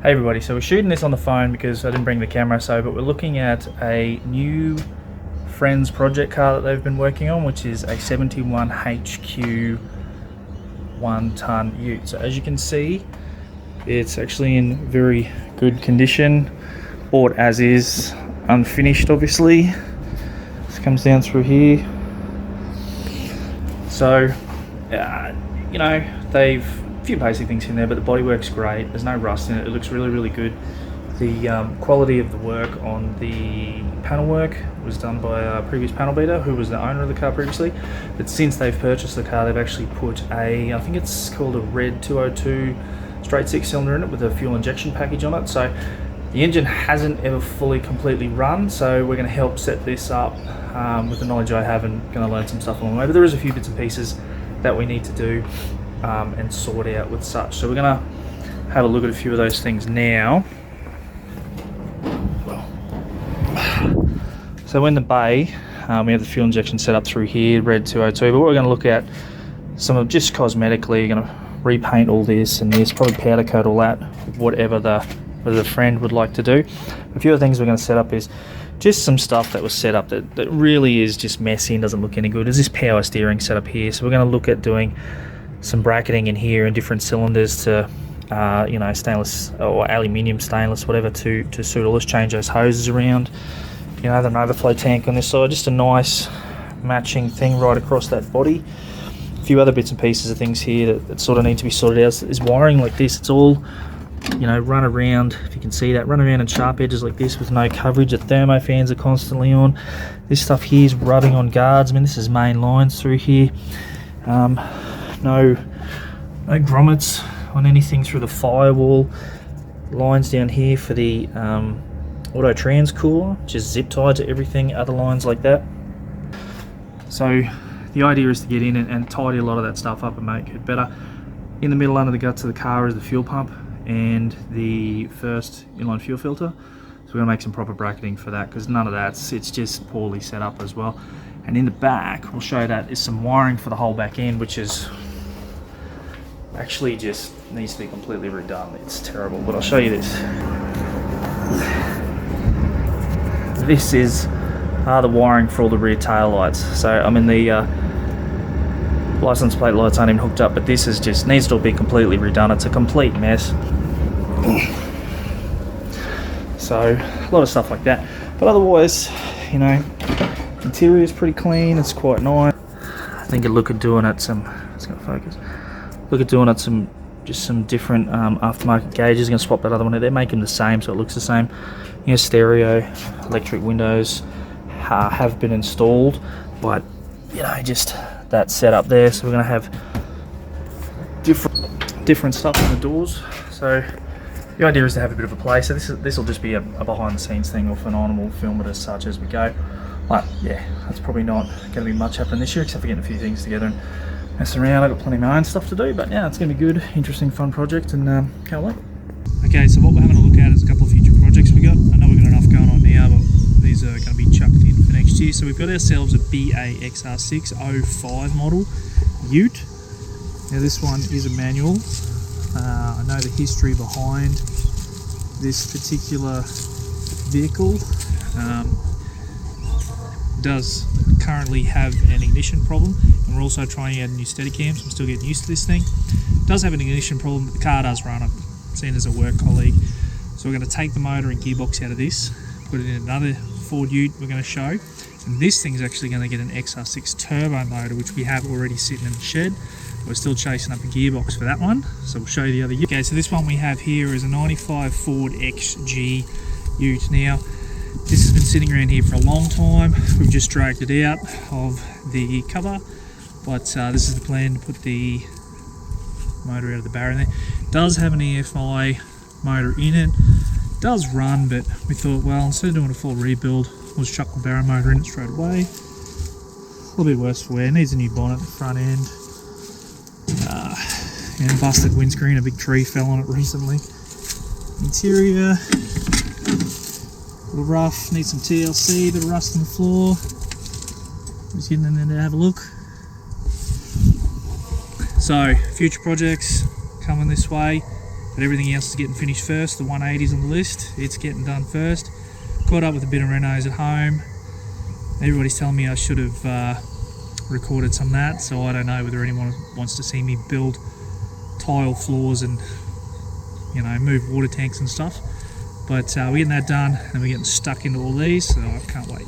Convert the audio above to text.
Hey everybody, so we're shooting this on the phone because I didn't bring the camera, but we're looking at a new Friends project car that they've been working on, which is a 71 HQ 1-ton ute. So as you can see, it's actually in very good condition, bought as is, unfinished obviously. This comes down through here. So, you know, they've a few basic things in there, but the bodywork's great. There's no rust in it. It looks really, really good. The quality of the work on the panel work was done by a previous panel beater who was the owner of the car previously. But since they've purchased the car, they've actually put I think it's called a red 202 straight 6-cylinder in it with a fuel injection package on it. So the engine hasn't ever fully completely run, so we're going to help set this up with the knowledge I have, and going to learn some stuff along the way. But there is a few bits and pieces that we need to do and sort out with such. So we're going to have a look at a few of those things now. So in the bay, we have the fuel injection set up through here, red 202, but what we're going to look at, some of just cosmetically, going to repaint all this and this, probably powder coat all that, whatever the friend would like to do. A few of the things we're going to set up is just some stuff that was set up that really is just messy and doesn't look any good. There's this power steering set up here, so we're going to look at doing some bracketing in here and different cylinders to you know, stainless or aluminium stainless, whatever, to suit all this. Change those hoses around, you know, an overflow tank on this side, just a nice matching thing right across that body. A few other bits and pieces of things here that sort of need to be sorted out. Is wiring like this, it's all, you know, run around, if you can see that, run around in sharp edges like this with no coverage. The thermo fans are constantly on. This stuff here is rubbing on guards. I mean, this is main lines through here. No grommets on anything through the firewall. Lines down here for the auto trans cooler, just zip tied to everything, other lines like that. So the idea is to get in and tidy a lot of that stuff up and make it better. In the middle, under the guts of the car, is the fuel pump and the first inline fuel filter. So we're going to make some proper bracketing for that, because none of that's, it's just poorly set up as well. And in the back, we'll show that is some wiring for the whole back end, which is actually just needs to be completely redone. It's terrible, but I'll show you this. This is the wiring for all the rear tail lights. So I mean, the license plate lights aren't even hooked up, but this is just needs to be completely redone. It's a complete mess. So a lot of stuff like that, but otherwise, you know, interior is pretty clean. It's quite nice. I think a look at doing it some, it's gonna focus. Look at doing it some different aftermarket gauges. Going to swap that other one. They're making the same, so it looks the same. You know, stereo, electric windows have been installed, but you know, just that setup there. So we're going to have different stuff on the doors. So the idea is to have a bit of a play. So this will just be a behind the scenes thing off and on, and we'll film it as such as we go. But yeah, that's probably not going to be much happening this year, except for getting a few things together and mess around. I've got plenty of my own stuff to do, but yeah, it's going to be good, interesting, fun project, and can't wait. Okay, so what we're having a look at is a couple of future projects we got. I know we've got enough going on now, but these are going to be chucked in for next year. So we've got ourselves a BAXR6 05 model ute. Now this one is a manual. I know the history behind this particular vehicle. Does currently have an ignition problem, and we're also trying out new Steadicam, so I'm still getting used to this thing. It does have an ignition problem, but the car does run. I've seen as a work colleague. So we're going to take the motor and gearbox out of this, put it in another Ford Ute we're going to show, and this thing's actually going to get an XR6 turbo motor, which we have already sitting in the shed. We're still chasing up a gearbox for that one, so we'll show you the other Ute. Okay, so this one we have here is a 95 Ford XG Ute. Now, this has been sitting around here for a long time. We've just dragged it out of the cover, but this is the plan, to put the motor out of the barrier there. It does have an EFI motor in it. It does run, but we thought, well, instead of doing a full rebuild, we'll just chuck the barrier motor in it straight away. A little bit worse for wear. Needs a new bonnet at the front end. And busted windscreen. A big tree fell on it recently. Interior, a little rough, needs some TLC, a bit of rust on the floor. Just getting in there to have a look. So, future projects coming this way. but everything else is getting finished first. The 180's on the list, it's getting done first. Caught up with a bit of renos at home. Everybody's telling me I should have recorded some of that, so I don't know whether anyone wants to see me build tile floors and, you know, move water tanks and stuff. But we're getting that done and we're getting stuck into all these, so I can't wait.